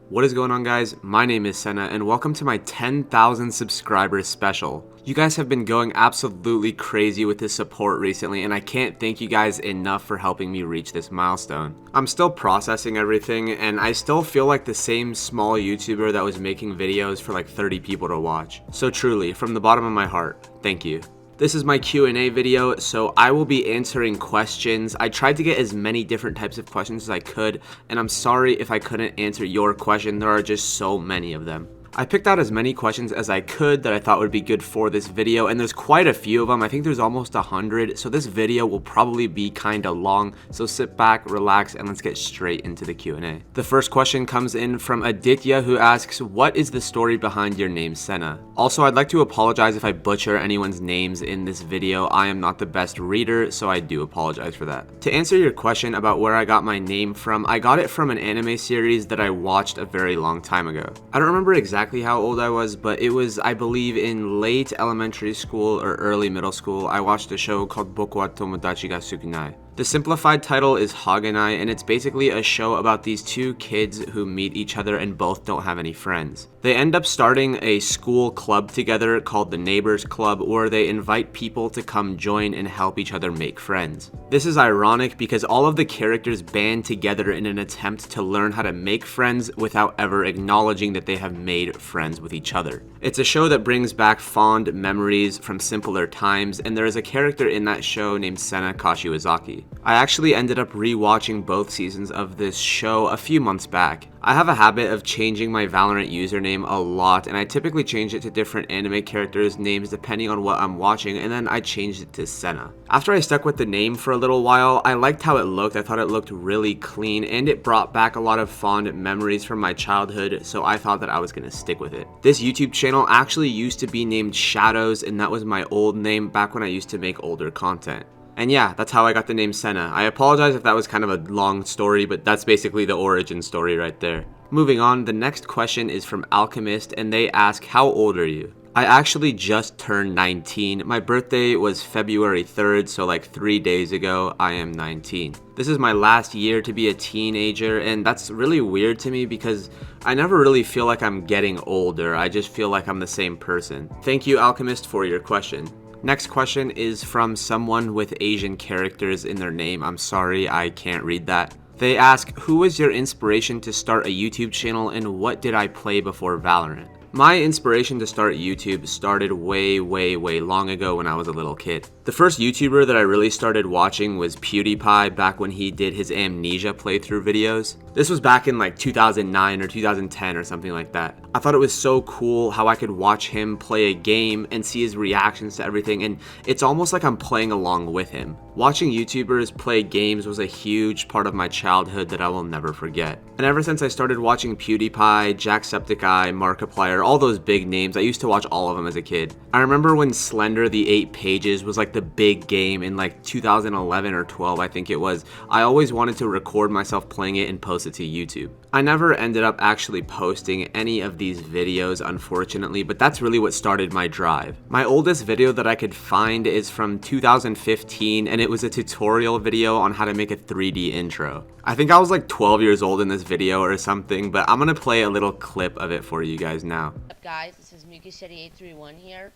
What is going on, guys? My name is Sena and welcome to my 10,000 subscribers special. You guys have been going absolutely crazy with this support recently and I can't thank you guys enough for helping me reach this milestone. I'm still processing everything and I still feel like the same small YouTuber that was making videos for like 30 people to watch. So truly, from the bottom of my heart, thank you. This is my Q&A video, so I will be answering questions. I tried to get as many different types of questions as I could, and I'm sorry if I couldn't answer your question. There are just so many of them. I picked out as many questions as I could that I thought would be good for this video, and there's quite a few of them. I think there's almost 100, so this video will probably be kinda long, so sit back, relax, and let's get straight into the Q&A. The first question comes in from Aditya, who asks, what is the story behind your name, Senna? Also, I'd like to apologize if I butcher anyone's names in this video. I am not the best reader, so I do apologize for that. To answer your question about where I got my name from, I got it from an anime series that I watched a very long time ago. I don't remember exactly how old I was, but it was, I believe, in late elementary school or early middle school. I watched a show called Boku wa Tomodachi ga Sukinai. The simplified title is Hagenai, and it's basically a show about these two kids who meet each other and both don't have any friends. They end up starting a school club together called the Neighbors Club, where they invite people to come join and help each other make friends. This is ironic because all of the characters band together in an attempt to learn how to make friends without ever acknowledging that they have made friends with each other. It's a show that brings back fond memories from simpler times, and there is a character in that show named Sena Kashiwazaki. I actually ended up re-watching both seasons of this show a few months back. I have a habit of changing my Valorant username a lot, and I typically change it to different anime characters' names depending on what I'm watching, and then I changed it to Senna. After I stuck with the name for a little while, I liked how it looked. I thought it looked really clean, and it brought back a lot of fond memories from my childhood, so I thought that I was gonna stick with it. This YouTube channel actually used to be named Shadows, and that was my old name back when I used to make older content. And yeah, that's how I got the name Senna. I apologize if that was kind of a long story, but that's basically the origin story right there. Moving on, the next question is from Alchemist, and they ask, how old are you? I actually just turned 19. My birthday was February 3rd, so like 3 days ago, I am 19. This is my last year to be a teenager, and that's really weird to me because I never really feel like I'm getting older. I just feel like I'm the same person. Thank you, Alchemist, for your question. Next question is from someone with Asian characters in their name. I'm sorry, I can't read that. They ask, who was your inspiration to start a YouTube channel and what did I play before Valorant? My inspiration to start YouTube started way long ago when I was a little kid. The first YouTuber that I really started watching was PewDiePie back when he did his Amnesia playthrough videos. This was back in like 2009 or 2010 or something like that. I thought it was so cool how I could watch him play a game and see his reactions to everything, and it's almost like I'm playing along with him. Watching YouTubers play games was a huge part of my childhood that I will never forget. And ever since I started watching PewDiePie, Jacksepticeye, Markiplier, all those big names, I used to watch all of them as a kid. I remember when Slender the 8 Pages was like the big game in like 2011 or 12, I think it was. I always wanted to record myself playing it and post it to YouTube. I never ended up actually posting any of these videos, unfortunately, but that's really what started my drive. My oldest video that I could find is from 2015, and it was a tutorial video on how to make a 3D intro. I think I was like 12 years old in this video or something, but I'm gonna play a little clip of it for you guys now. What's up, guys? This is MukiSeti831 here,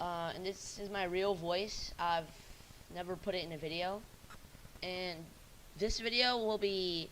and this is my real voice. I've never put it in a video, and this video will be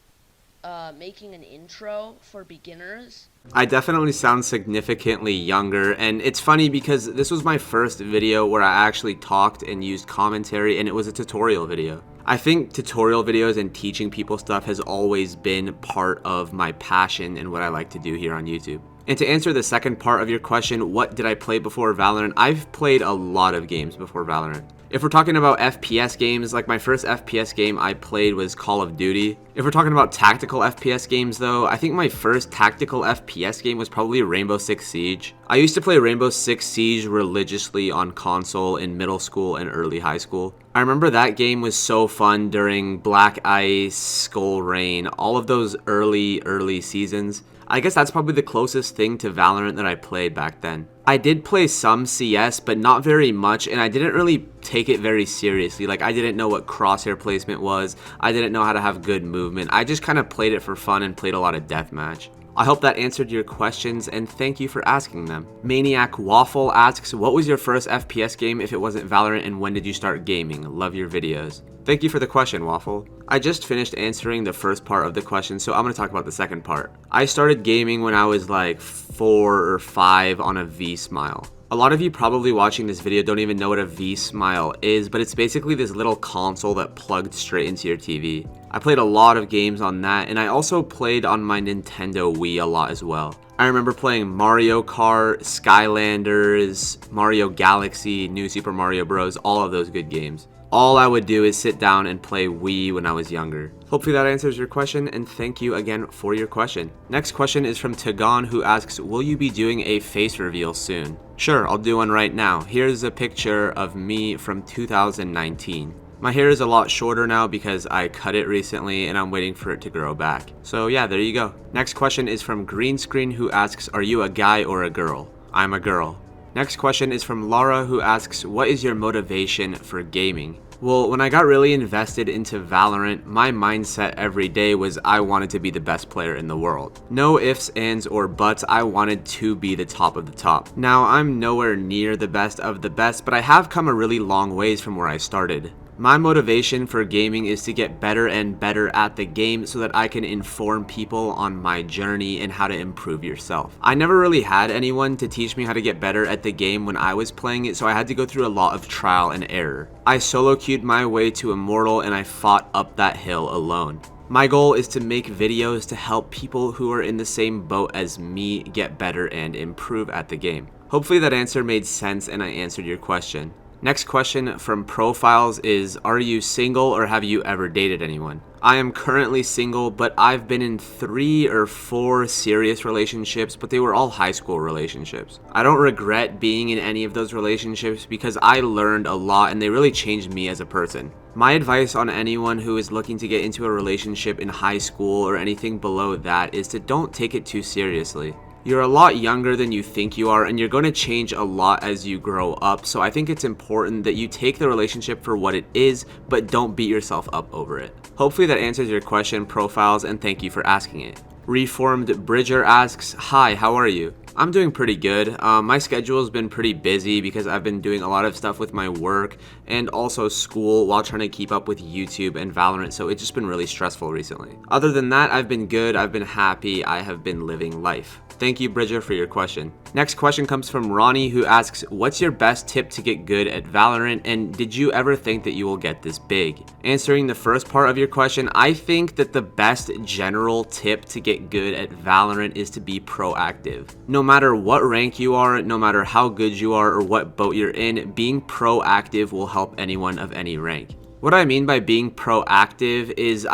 making an intro for beginners. I definitely sound significantly younger, and it's funny because this was my first video where I actually talked and used commentary, and it was a tutorial video. I think tutorial videos and teaching people stuff has always been part of my passion and what I like to do here on YouTube. And to answer the second part of your question, what did I play before Valorant? I've played a lot of games before Valorant. If we're talking about FPS games, like my first FPS game I played was Call of Duty. If we're talking about tactical FPS games though, I think my first tactical FPS game was probably Rainbow Six Siege. I used to play Rainbow Six Siege religiously on console in middle school and early high school. I remember that game was so fun during Black Ice, Skull Rain, all of those early seasons. I guess that's probably the closest thing to Valorant that I played back then. I did play some CS, but not very much, and I didn't really take it very seriously. Like, I didn't know what crosshair placement was. I didn't know how to have good movement. I just kind of played it for fun and played a lot of deathmatch. I hope that answered your questions, and thank you for asking them. Maniac Waffle asks, what was your first FPS game if it wasn't Valorant, and when did you start gaming? Love your videos. Thank you for the question, Waffle. I just finished answering the first part of the question, so I'm going to talk about the second part. I started gaming when I was like 4 or 5 on a V-Smile. A lot of you probably watching this video don't even know what a V-Smile is, but it's basically this little console that plugged straight into your TV. I played a lot of games on that, and I also played on my Nintendo Wii a lot as well. I remember playing Mario Kart, Skylanders, Mario Galaxy, New Super Mario Bros., all of those good games. All I would do is sit down and play Wii when I was younger. Hopefully that answers your question, and thank you again for your question. Next question is from Tagon, who asks, will you be doing a face reveal soon? Sure, I'll do one right now. Here's a picture of me from 2019. My hair is a lot shorter now because I cut it recently and I'm waiting for it to grow back. So yeah, there you go. Next question is from Green Screen, who asks, are you a guy or a girl? I'm a girl. Next question is from Laura, who asks, what is your motivation for gaming? Well, when I got really invested into Valorant, my mindset every day was I wanted to be the best player in the world. No ifs, ands, or buts, I wanted to be the top of the top. Now, I'm nowhere near the best of the best, but I have come a really long ways from where I started. My motivation for gaming is to get better and better at the game so that I can inform people on my journey and how to improve yourself. I never really had anyone to teach me how to get better at the game when I was playing it, so I had to go through a lot of trial and error. I solo queued my way to Immortal and I fought up that hill alone. My goal is to make videos to help people who are in the same boat as me get better and improve at the game. Hopefully that answer made sense and I answered your question. Next question from Profiles is, are you single or have you ever dated anyone? I am currently single, but I've been in 3 or 4 serious relationships, but they were all high school relationships. I don't regret being in any of those relationships because I learned a lot and they really changed me as a person. My advice on anyone who is looking to get into a relationship in high school or anything below that is to don't take it too seriously. You're a lot younger than you think you are, and you're going to change a lot as you grow up, so I think it's important that you take the relationship for what it is, but don't beat yourself up over it. Hopefully that answers your question, Profiles, and thank you for asking it. Reformed Bridger asks, hi, how are you? I'm doing pretty good. My schedule's been pretty busy because I've been doing a lot of stuff with my work and also school while trying to keep up with YouTube and Valorant, so it's just been really stressful recently. Other than that, I've been good, I've been happy, I have been living life. Thank you, Bridger, for your question. Next question comes from Ronnie, who asks, what's your best tip to get good at Valorant, and did you ever think that you will get this big? Answering the first part of your question, I think that the best general tip to get good at Valorant is to be proactive. No matter what rank you are, no matter how good you are or what boat you're in, being proactive will help anyone of any rank. What I mean by being proactive is,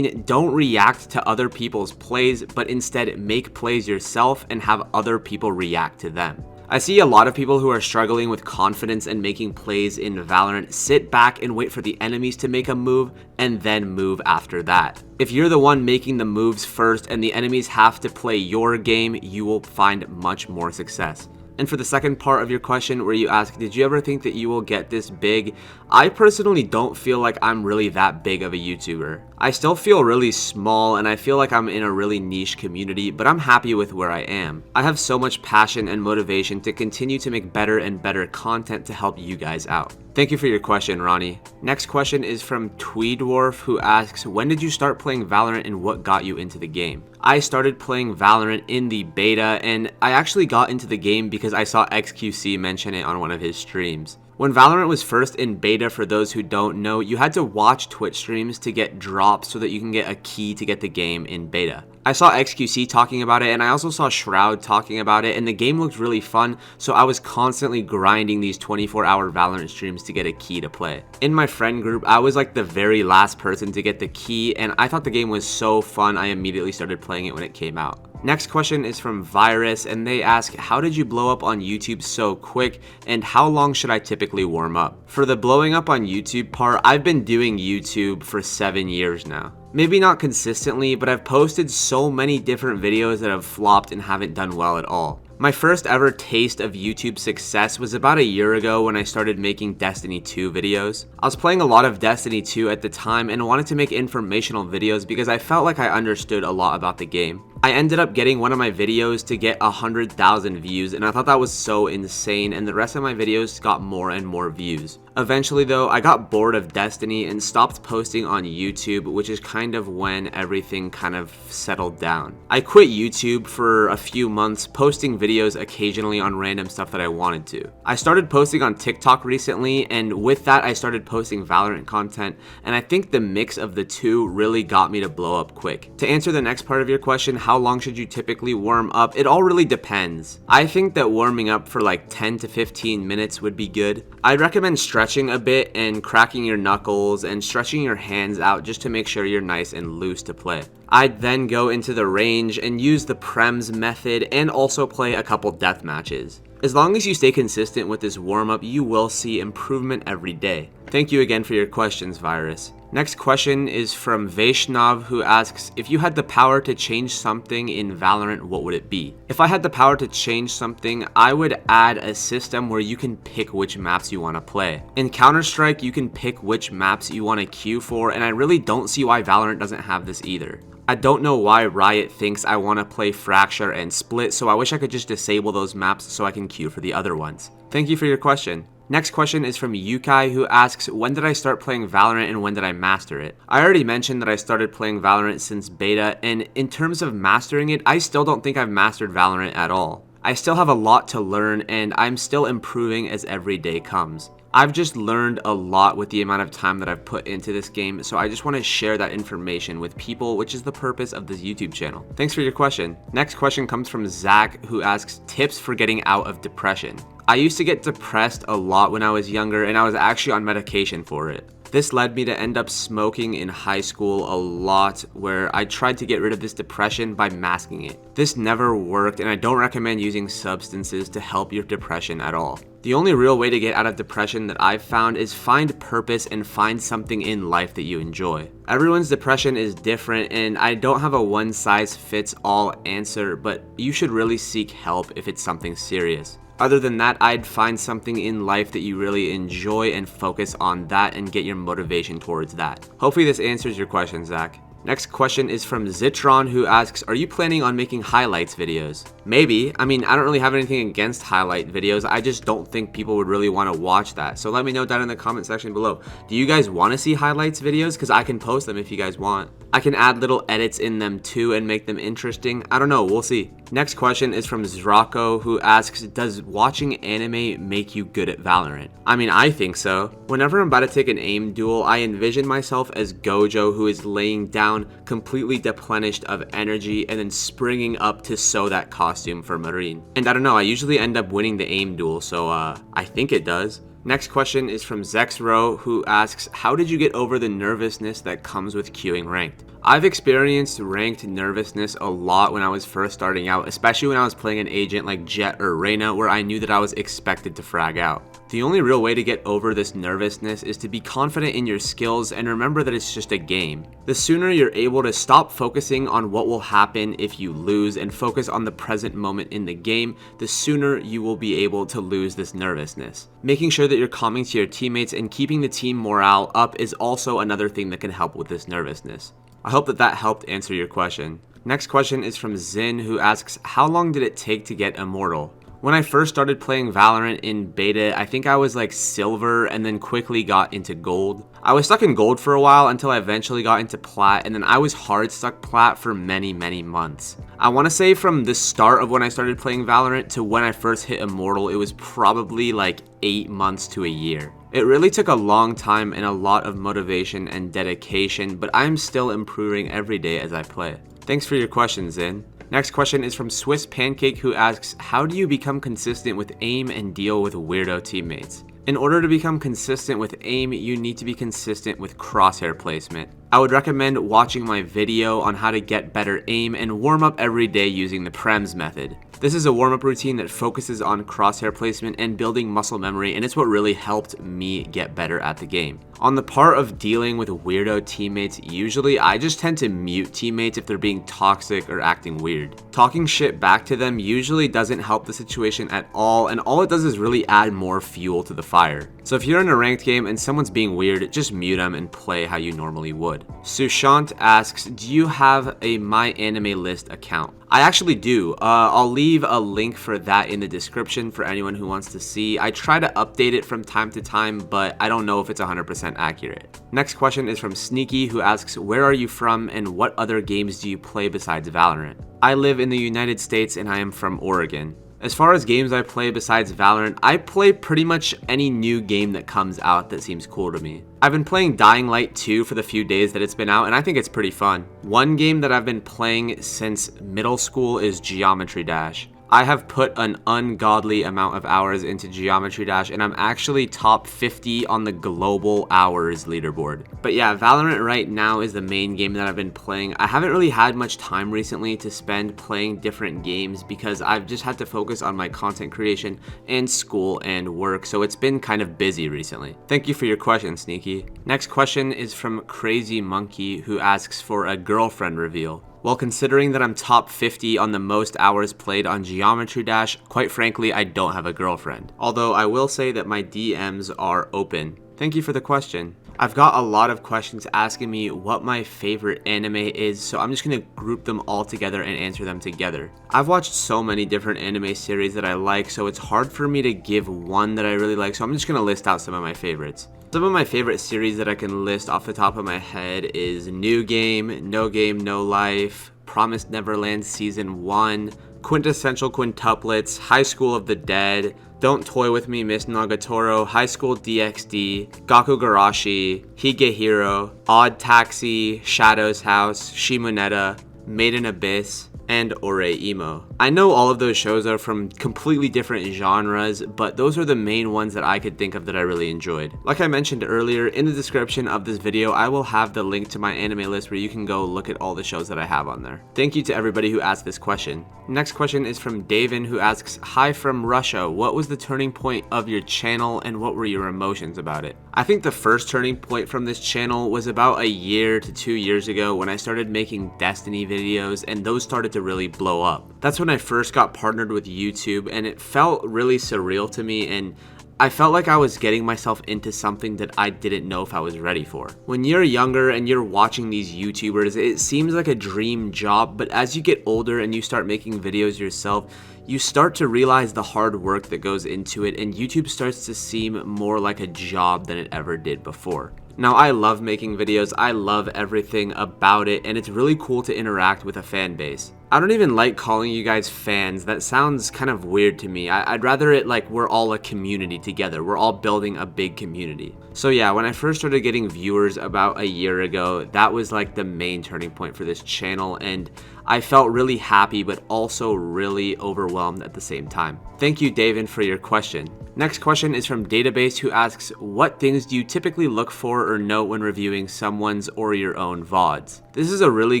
don't react to other people's plays, but instead make plays yourself and have other people react to them. I see a lot of people who are struggling with confidence and making plays in Valorant sit back and wait for the enemies to make a move and then move after that. If you're the one making the moves first and the enemies have to play your game, you will find much more success. And for the second part of your question where you ask, did you ever think that you will get this big? I personally don't feel like I'm really that big of a YouTuber. I still feel really small and I feel like I'm in a really niche community, but I'm happy with where I am. I have so much passion and motivation to continue to make better and better content to help you guys out. Thank you for your question, Ronnie. Next question is from Tweedwarf, who asks, when did you start playing Valorant and what got you into the game? I started playing Valorant in the beta, and I actually got into the game because I saw XQC mention it on one of his streams. When Valorant was first in beta, for those who don't know, you had to watch Twitch streams to get drops so that you can get a key to get the game in beta. I saw XQC talking about it, and I also saw Shroud talking about it, and the game looked really fun, so I was constantly grinding these 24-hour Valorant streams to get a key to play. In my friend group, I was like the very last person to get the key, and I thought the game was so fun, I immediately started playing it when it came out. Next question is from Virus, and they ask, how did you blow up on YouTube so quick, and how long should I typically warm up? For the blowing up on YouTube part, I've been doing YouTube for 7 years now. Maybe not consistently, but I've posted so many different videos that have flopped and haven't done well at all. My first ever taste of YouTube success was about a year ago when I started making Destiny 2 videos. I was playing a lot of Destiny 2 at the time and wanted to make informational videos because I felt like I understood a lot about the game. I ended up getting one of my videos to get 100,000 views, and I thought that was so insane, and the rest of my videos got more and more views. Eventually though, I got bored of Destiny and stopped posting on YouTube, which is kind of when everything kind of settled down. I quit YouTube for a few months, posting videos occasionally on random stuff that I wanted to. I started posting on TikTok recently, and with that I started posting Valorant content, and I think the mix of the two really got me to blow up quick. To answer the next part of your question, how long should you typically warm up? It all really depends. I think that warming up for like 10 to 15 minutes would be good. I'd recommend stretching a bit and cracking your knuckles and stretching your hands out just to make sure you're nice and loose to play. I'd then go into the range and use the prems method and also play a couple death matches. As long as you stay consistent with this warm-up, you will see improvement every day. Thank you again for your questions, Virus. Next question is from Vaishnav, who asks, if you had the power to change something in Valorant, what would it be? If I had the power to change something, I would add a system where you can pick which maps you want to play. In Counter-Strike, you can pick which maps you want to queue for, and I really don't see why Valorant doesn't have this either. I don't know why Riot thinks I want to play Fracture and Split, so I wish I could just disable those maps so I can queue for the other ones. Thank you for your question. Next question is from Yukai, who asks, when did I start playing Valorant and when did I master it? I already mentioned that I started playing Valorant since beta, and in terms of mastering it, I still don't think I've mastered Valorant at all. I still have a lot to learn, and I'm still improving as every day comes. I've just learned a lot with the amount of time that I've put into this game, so I just want to share that information with people, which is the purpose of this YouTube channel. Thanks for your question. Next question comes from Zach, who asks, tips for getting out of depression. I used to get depressed a lot when I was younger, and I was actually on medication for it. This led me to end up smoking in high school a lot, where I tried to get rid of this depression by masking it. This never worked, and I don't recommend using substances to help your depression at all. The only real way to get out of depression that I've found is find purpose and find something in life that you enjoy. Everyone's depression is different, and I don't have a one-size-fits-all answer, but you should really seek help if it's something serious. Other than that, I'd find something in life that you really enjoy and focus on that and get your motivation towards that. Hopefully this answers your question, Zach. Next question is from Zitron, who asks, are you planning on making highlights videos? Maybe. I mean, I don't really have anything against highlight videos. I just don't think people would really want to watch that. So let me know down in the comment section below. Do you guys want to see highlights videos? Because I can post them if you guys want. I can add little edits in them too and make them interesting. I don't know. We'll see. Next question is from Zrako, who asks, does watching anime make you good at Valorant? I mean, I think so. Whenever I'm about to take an aim duel, I envision myself as Gojo, who is laying down completely deplenished of energy and then springing up to sew that costume for Marine. And I don't know, I usually end up winning the aim duel, so I think it does. Next question is from Zexro, who asks, how did you get over the nervousness that comes with queuing ranked? I've experienced ranked nervousness a lot when I was first starting out, especially when I was playing an agent like Jet or Reyna, where I knew that I was expected to frag out. The only real way to get over this nervousness is to be confident in your skills and remember that it's just a game. The sooner you're able to stop focusing on what will happen if you lose and focus on the present moment in the game, the sooner you will be able to lose this nervousness. Making sure that you're calming to your teammates and keeping the team morale up is also another thing that can help with this nervousness. I hope that helped answer your question. Next question is from Zin, who asks, how long did it take to get Immortal? When I first started playing Valorant in beta, I think I was like silver and then quickly got into gold. I was stuck in gold for a while until I eventually got into plat, and then I was hard stuck plat for many months. I want to say from the start of when I started playing Valorant to when I first hit Immortal, it was probably like 8 months to a year. It really took a long time and a lot of motivation and dedication, but I'm still improving every day as I play. Thanks for your question, Zin. Next question is from Swiss Pancake, who asks, how do you become consistent with aim and deal with weirdo teammates? In order to become consistent with aim, you need to be consistent with crosshair placement. I would recommend watching my video on how to get better aim and warm up every day using the prems method. This is a warm-up routine that focuses on crosshair placement and building muscle memory, and it's what really helped me get better at the game. On the part of dealing with weirdo teammates, usually I just tend to mute teammates if they're being toxic or acting weird. Talking shit back to them usually doesn't help the situation at all, and all it does is really add more fuel to the fire. So if you're in a ranked game and someone's being weird, just mute them and play how you normally would. would. Sushant asks, do you have a My Anime List account? I actually do. I'll leave a link for that in the description for anyone who wants to see. I try to update it from time to time, but I don't know if it's 100% accurate. Next question is from Sneaky, who asks, where are you from and what other games do you play besides Valorant? I live in the United States and I am from Oregon. As far as games I play besides Valorant, I play pretty much any new game that comes out that seems cool to me. I've been playing Dying Light 2 for the few days that it's been out, and I think it's pretty fun. One game that I've been playing since middle school is Geometry Dash. I have put an ungodly amount of hours into Geometry Dash, and I'm actually top 50 on the global hours leaderboard. But yeah, Valorant right now is the main game that I've been playing. I haven't really had much time recently to spend playing different games because I've just had to focus on my content creation and school and work, so it's been kind of busy recently. Thank you for your question, Sneaky. Next question is from Crazy Monkey, who asks for a girlfriend reveal. Well, considering that I'm top 50 on the most hours played on Geometry Dash, quite frankly, I don't have a girlfriend. Although I will say that my DMs are open. Thank you for the question. I've got a lot of questions asking me what my favorite anime is, so I'm just gonna group them all together and answer them together. I've watched so many different anime series that I like, so it's hard for me to give one that I really like, so I'm just gonna list out some of my favorites. Some of my favorite series that I can list off the top of my head is New Game, No Game, No Life, Promised Neverland Season 1, Quintessential Quintuplets, High School of the Dead, Don't Toy With Me, Miss Nagatoro, High School DxD, Gakugarashi, Higehiro, Odd Taxi, Shadow's House, Shimoneta, Made in Abyss, and Oreimo. I know all of those shows are from completely different genres, but those are the main ones that I could think of that I really enjoyed. Like I mentioned earlier, in the description of this video, I will have the link to my anime list where you can go look at all the shows that I have on there. Thank you to everybody who asked this question. Next question is from Davin, who asks, hi from Russia, what was the turning point of your channel and what were your emotions about it? I think the first turning point from this channel was about a year to 2 years ago when I started making Destiny videos, and those started to really blow up. That's when I first got partnered with YouTube, and it felt really surreal to me, and I felt like I was getting myself into something that I didn't know if I was ready for. When you're younger and you're watching these YouTubers, it seems like a dream job, but as you get older and you start making videos yourself, you start to realize the hard work that goes into it, and YouTube starts to seem more like a job than it ever did before. Now, I love making videos, I love everything about it, and it's really cool to interact with a fan base. I don't even like calling you guys fans. That sounds kind of weird to me. I'd rather it like we're all a community together. We're all building a big community. So yeah, when I first started getting viewers about a year ago, that was like the main turning point for this channel, and I felt really happy but also really overwhelmed at the same time. Thank you, Davin, for your question. Next question is from Database, who asks, what things do you typically look for or note when reviewing someone's or your own VODs? This is a really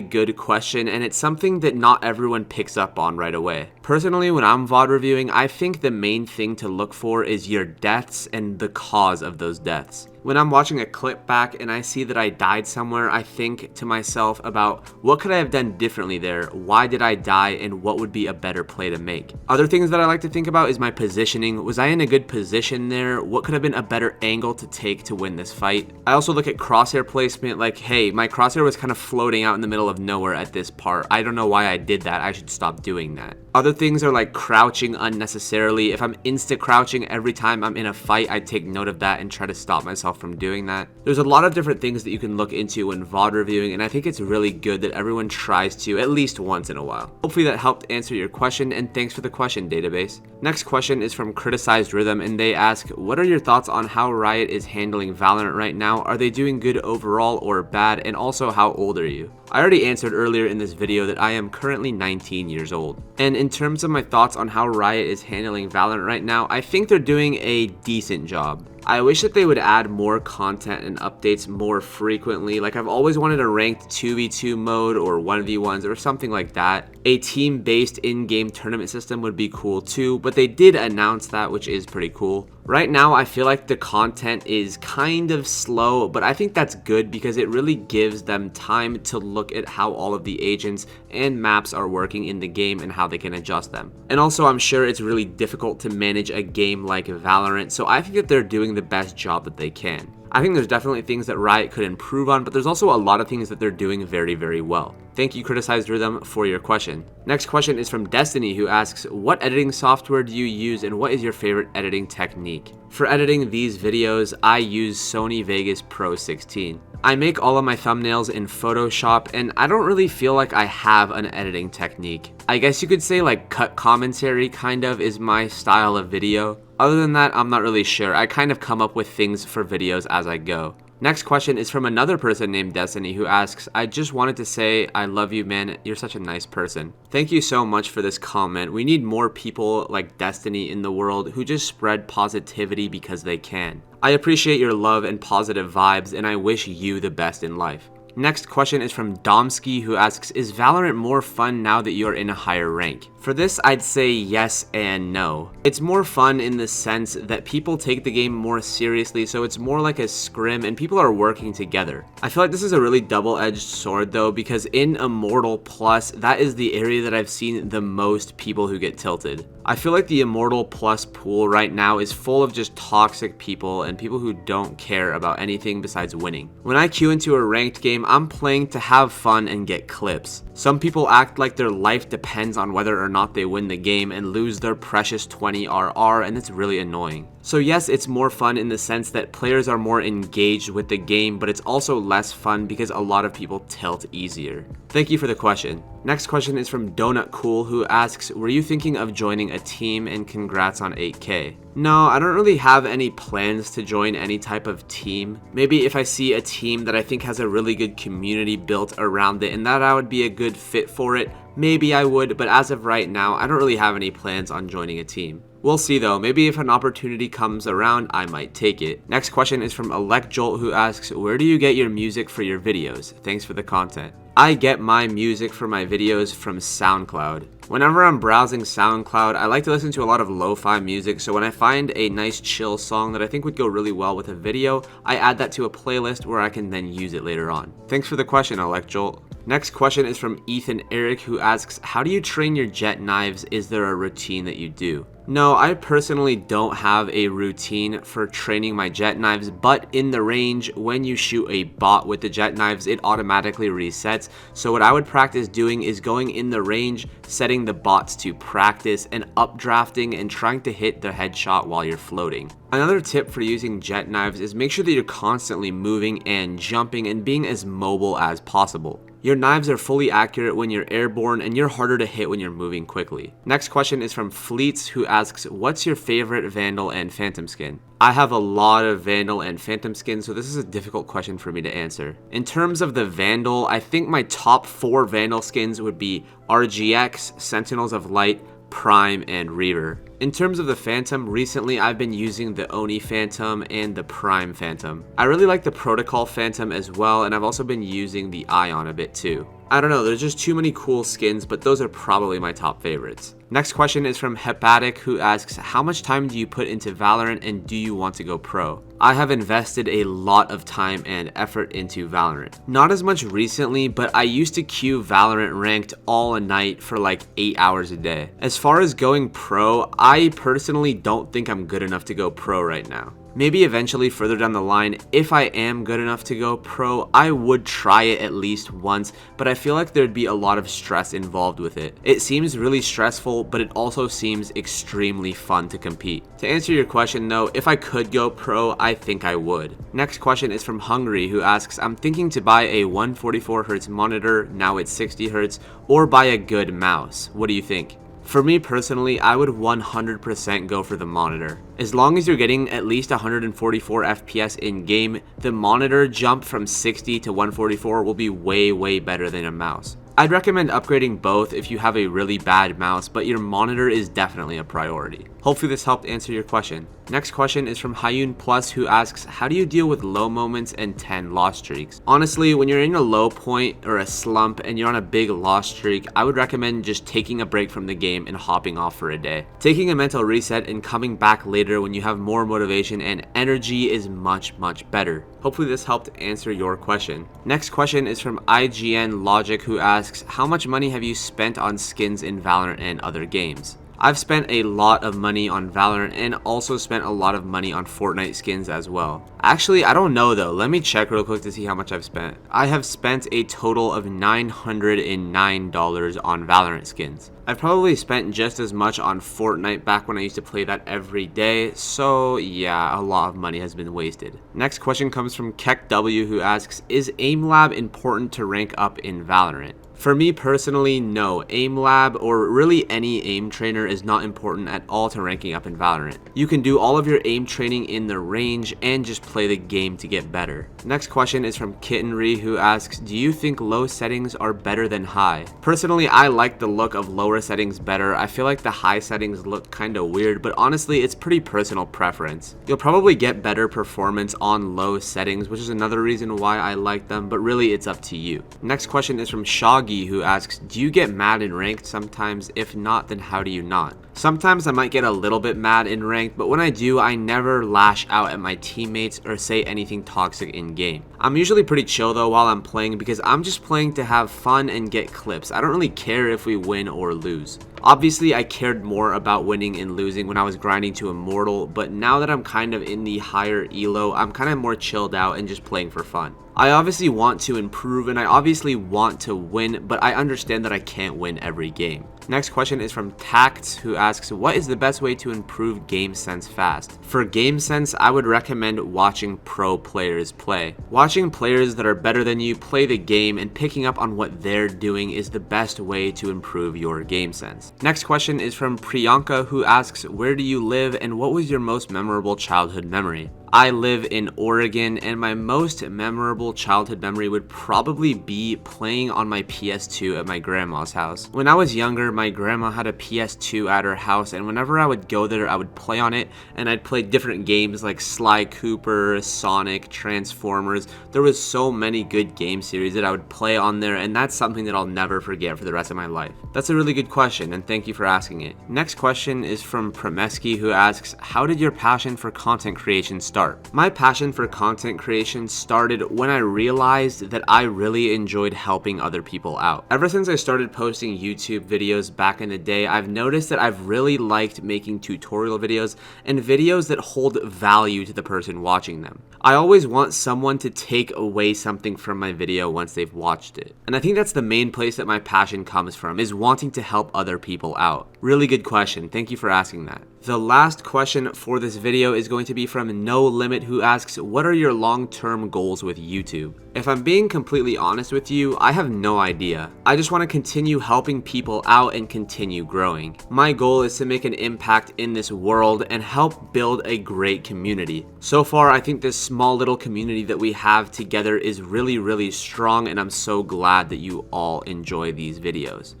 good question, and it's something that not everyone picks up on right away. Personally, when I'm VOD reviewing, I think the main thing to look for is your deaths and the cause of those deaths. When I'm watching a clip back and I see that I died somewhere, I think to myself about what could I have done differently there, why did I die, and what would be a better play to make. Other things that I like to think about is my positioning. Was I in a good position there? What could have been a better angle to take to win this fight? I also look at crosshair placement, like, hey, my crosshair was kind of floating out in the middle of nowhere at this part. I don't know why I did that. I should stop doing that. Other things are like crouching unnecessarily. If I'm insta crouching every time I'm in a fight, I take note of that and try to stop myself from doing that. There's a lot of different things that you can look into when VOD reviewing, and I think it's really good that everyone tries to at least once in a while. Hopefully that helped answer your question, and thanks for the question, Database. Next question is from Criticized Rhythm, and they ask, what are your thoughts on how Riot is handling Valorant right now? Are they doing good overall or bad? And also, how old are you? I already answered earlier in this video that I am currently 19 years old. And in terms of my thoughts on how Riot is handling Valorant right now, I think they're doing a decent job. I wish that they would add more content and updates more frequently. Like, I've always wanted a ranked 2v2 mode or 1v1s or something like that. A team-based in-game tournament system would be cool too, but they did announce that, which is pretty cool. Right now, I feel like the content is kind of slow, but I think that's good because it really gives them time to look at how all of the agents and maps are working in the game and how they can adjust them. And also, I'm sure it's really difficult to manage a game like Valorant, so I think that they're doing the best job that they can. I think there's definitely things that Riot could improve on, but there's also a lot of things that they're doing very, very well. Thank you, Criticized Rhythm, for your question. Next question is from Destiny, who asks, what editing software do you use and what is your favorite editing technique? For editing these videos, I use Sony Vegas Pro 16. I make all of my thumbnails in Photoshop, and I don't really feel like I have an editing technique. I guess you could say like cut commentary kind of is my style of video. Other than that, I'm not really sure. I kind of come up with things for videos as I go. Next question is from another person named Destiny, who asks, I just wanted to say I love you, man. You're such a nice person. Thank you so much for this comment. We need more people like Destiny in the world who just spread positivity because they can. I appreciate your love and positive vibes, and I wish you the best in life. Next question is from Domsky, who asks, is Valorant more fun now that you're in a higher rank? For this, I'd say yes and no. It's more fun in the sense that people take the game more seriously, so it's more like a scrim and people are working together. I feel like this is a really double-edged sword though, because in Immortal Plus, that is the area that I've seen the most people who get tilted. I feel like the Immortal Plus pool right now is full of just toxic people and people who don't care about anything besides winning. When I queue into a ranked game, I'm playing to have fun and get clips. Some people act like their life depends on whether or not they win the game and lose their precious 20 RR, and it's really annoying. So yes, it's more fun in the sense that players are more engaged with the game, but it's also less fun because a lot of people tilt easier. Thank you for the question. Next question is from Donut Cool, who asks, were you thinking of joining a team, and congrats on 8K? No, I don't really have any plans to join any type of team. Maybe if I see a team that I think has a really good community built around it and that I would be a good fit for it, maybe I would, but as of right now, I don't really have any plans on joining a team. We'll see though, maybe if an opportunity comes around, I might take it. Next question is from Elect Jolt, who asks, where do you get your music for your videos? Thanks for the content. I get my music for my videos from SoundCloud. Whenever I'm browsing SoundCloud, I like to listen to a lot of lo-fi music, so when I find a nice chill song that I think would go really well with a video, I add that to a playlist where I can then use it later on. Thanks for the question, Elect Jolt. Next question is from Ethan Eric, who asks, how do you train your jet knives? Is there a routine that you do? No, I personally don't have a routine for training my jet knives, but in the range, when you shoot a bot with the jet knives, it automatically resets. So what I would practice doing is going in the range, setting the bots to practice, and updrafting and trying to hit the headshot while you're floating. Another tip for using jet knives is make sure that you're constantly moving and jumping and being as mobile as possible. Your knives are fully accurate when you're airborne, and you're harder to hit when you're moving quickly. Next question is from Fleets, who asks, what's your favorite Vandal and Phantom skin? I have a lot of Vandal and Phantom skins, so this is a difficult question for me to answer. In terms of the Vandal, I think my top 4 Vandal skins would be RGX, Sentinels of Light, Prime, and Reaver. In terms of the Phantom, recently I've been using the Oni Phantom and the Prime Phantom. I really like the Protocol Phantom as well, and I've also been using the Ion a bit too. I don't know, there's just too many cool skins, but those are probably my top favorites. Next question is from Hepatic, who asks, how much time do you put into Valorant and do you want to go pro? I have invested a lot of time and effort into Valorant. Not as much recently, but I used to queue Valorant ranked all night for like 8 hours a day. As far as going pro, I personally don't think I'm good enough to go pro right now. Maybe eventually further down the line, if I am good enough to go pro, I would try it at least once, but I feel like there'd be a lot of stress involved with it. It seems really stressful, but it also seems extremely fun to compete. To answer your question though, if I could go pro, I think I would. Next question is from Hungry, who asks, I'm thinking to buy a 144Hz monitor, now it's 60Hz, or buy a good mouse. What do you think? For me personally, I would 100% go for the monitor. As long as you're getting at least 144 FPS in game, the monitor jump from 60 to 144 will be way better than a mouse. I'd recommend upgrading both if you have a really bad mouse, but your monitor is definitely a priority. Hopefully this helped answer your question. Next question is from Hayun Plus, who asks, how do you deal with low moments and 10 loss streaks? Honestly, when you're in a low point or a slump and you're on a big loss streak, I would recommend just taking a break from the game and hopping off for a day. Taking a mental reset and coming back later when you have more motivation and energy is much better. Hopefully this helped answer your question. Next question is from IGN Logic, who asks, how much money have you spent on skins in Valorant and other games? I've spent a lot of money on Valorant and also spent a lot of money on Fortnite skins as well. Actually, I don't know though. Let me check real quick to see how much I've spent. I have spent a total of $909 on Valorant skins. I've probably spent just as much on Fortnite back when I used to play that every day, so yeah, a lot of money has been wasted. Next question comes from KekW, who asks, is aim lab important to rank up in Valorant? For me personally, no. Aim lab or really any aim trainer is not important at all to ranking up in Valorant. You can do all of your aim training in the range and just play the game to get better. Next question is from Kittenry, who asks, do you think low settings are better than high? Personally, I like the look of lower settings better. I feel like the high settings look kinda weird, but honestly, it's pretty personal preference. You'll probably get better performance on low settings, which is another reason why I like them, but really it's up to you. Next question is from Shoggy, who asks, do you get mad in ranked sometimes? If not, then how do you not? Sometimes I might get a little bit mad in ranked, but when I do, I never lash out at my teammates or say anything toxic in game. I'm usually pretty chill though while I'm playing because I'm just playing to have fun and get clips. I don't really care if we win or lose. Obviously, I cared more about winning and losing when I was grinding to Immortal, but now that I'm kind of in the higher elo, I'm kind of more chilled out and just playing for fun. I obviously want to improve and I obviously want to win, but I understand that I can't win every game. Next question is from Tact, who asks, what is the best way to improve game sense fast? For game sense, I would recommend watching pro players play. Watching players that are better than you play the game and picking up on what they're doing is the best way to improve your game sense. Next question is from Priyanka, who asks, where do you live and what was your most memorable childhood memory? I live in Oregon, and my most memorable childhood memory would probably be playing on my PS2 at my grandma's house. When I was younger, my grandma had a PS2 at her house, and whenever I would go there, I would play on it, and I'd play different games like Sly Cooper, Sonic, Transformers. There was so many good game series that I would play on there, and that's something that I'll never forget for the rest of my life. That's a really good question, and thank you for asking it. Next question is from Premeski, who asks, how did your passion for content creation start? My passion for content creation started when I realized that I really enjoyed helping other people out. Ever since I started posting YouTube videos back in the day, I've noticed that I've really liked making tutorial videos and videos that hold value to the person watching them. I always want someone to take away something from my video once they've watched it. And I think that's the main place that my passion comes from, is wanting to help other people out. Really good question. Thank you for asking that. The last question for this video is going to be from No Limit, who asks, what are your long-term goals with YouTube? If I'm being completely honest with you, I have no idea. I just want to continue helping people out and continue growing. My goal is to make an impact in this world and help build a great community. So far, I think this small little community that we have together is really strong, and I'm so glad that you all enjoy these videos.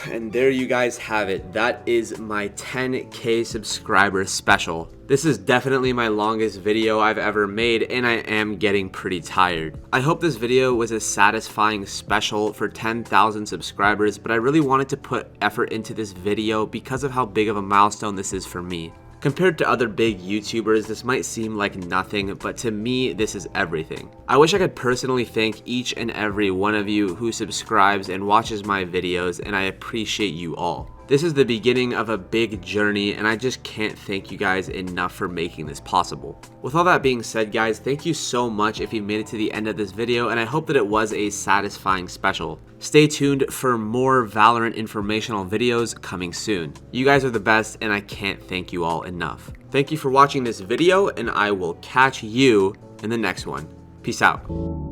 And there you guys have it. That is my 10K subscriber special. This is definitely my longest video I've ever made, and I am getting pretty tired. I hope this video was a satisfying special for 10,000 subscribers, but I really wanted to put effort into this video because of how big of a milestone this is for me. Compared to other big YouTubers, this might seem like nothing, but to me, this is everything. I wish I could personally thank each and every one of you who subscribes and watches my videos, and I appreciate you all. This is the beginning of a big journey, and I just can't thank you guys enough for making this possible. With all that being said, guys, thank you so much if you made it to the end of this video, and I hope that it was a satisfying special. Stay tuned for more Valorant informational videos coming soon. You guys are the best, and I can't thank you all enough. Thank you for watching this video, and I will catch you in the next one. Peace out.